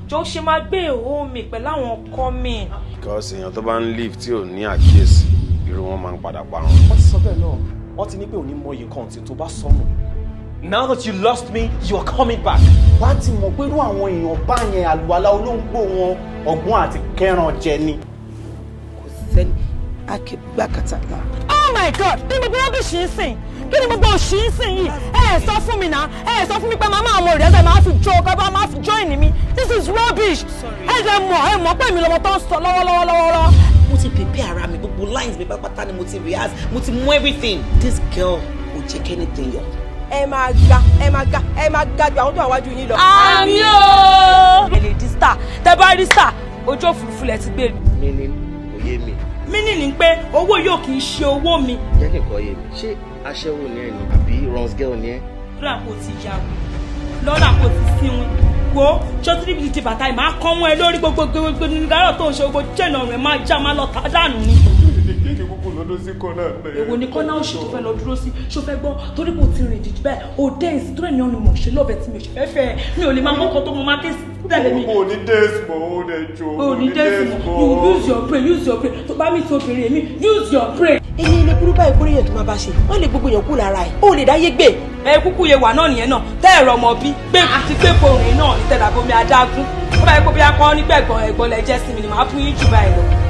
jọ ṣe máa gbé ìhó mi pẹ̀lú àwọn ọkọ mi. because èèyàn tó bá ń live tí ò ní àkíyèsí irú wọn máa ń padà parun. wọ́n ti sọ bẹ́ẹ̀ náà wọ́n ti ní pé òní mọ iye kan tí tó bá sọnù. now that you lost me you are coming back. wá ti mọ̀ pé irú àwọn èèyàn bá yẹn àlùwàlá olóńgbò wọn ọgbọ́n àti kẹran jẹ ni. kò sẹ́ni akẹ́gbà kàtàkà. Oh my God! Kí ni gbogbo rọ́bìṣì ń sìn? Kí ni gbogbo òṣì ń sìn yìí? Ẹ sọ fún mi náà. Ẹ sọ fún mi pé màmá àwọn òrìṣà máa fi jó ọkọ bá máa fi join mi. This is rubbish. Ẹ mọ̀ pé mi lọmọ tó ń sọ lọ́wọ́lọ́wọ́. mo ti prepare ara mi gbogbo lines mi pátápátá ni mo ti rehearse mo ti mú everything. this girl kò jẹ́ kí anything yọ. ẹ máa ga ju àwọn tó wà wájú yín lọ. Àmì o. Èlè di star. Tẹ bá rí star, ojú òfurufú lẹ ti gbé mi. mi ni kò yé mi. Mínì ni pé owó yóò kì í ṣe owó mi. jẹ́ kí n kọ́ yé mi ṣé aṣẹ́wó ni ẹ ni àbí runs girl ni ẹ. Lọ́la kò ti yà wò. Lọ́la kò ti síwìn. Wo ṣọ́tí níbi ti bàtà yìí máa kọ́ mọ́ ẹ lórí gbogbo nígbàrọ̀ tó ń ṣe gbogbo jẹ́nà rẹ̀ máa já máa lọ tà dànù ni. kéèké kúkú lọ́dún sí kọ́nà náà. Èwo ni kọ́nà òṣì tó fẹ́ lọ dúró sí ṣó fẹ́ gbọ́ torí mo ti rìn jìjì bẹ́ẹ̀ o dẹ́yìn tó ẹ̀yàn ni mo ṣe lọ́bẹ̀ tí mi ò ṣe fẹ́ fẹ́ mi ò lè máa mọ́kàn tó mo máa ké tẹ̀lé mi. o ní days mọ́ o ní jọ. O ní days mọ́ you use your brain tó bá mi ti obìnrin èmi use your brain. èyí ilé burú báyìí kúrò yẹn tó máa bá ṣe wọ́n lè gbogbo yẹn kú lára ẹ̀ ó lè dáyé gbé. Ẹ kúkú ye wà náà nìyẹn náà tẹ́ ẹ̀rọ ọmọ bí gbé àti gbé forin náà ní tẹ̀dàbomi adágún ó bá yẹ kó bí akọ́ nígbẹ̀gbọ̀n ẹ̀gbọ́n lẹ jẹ́ sí mi ni màá fún yín jù báyìí lọ.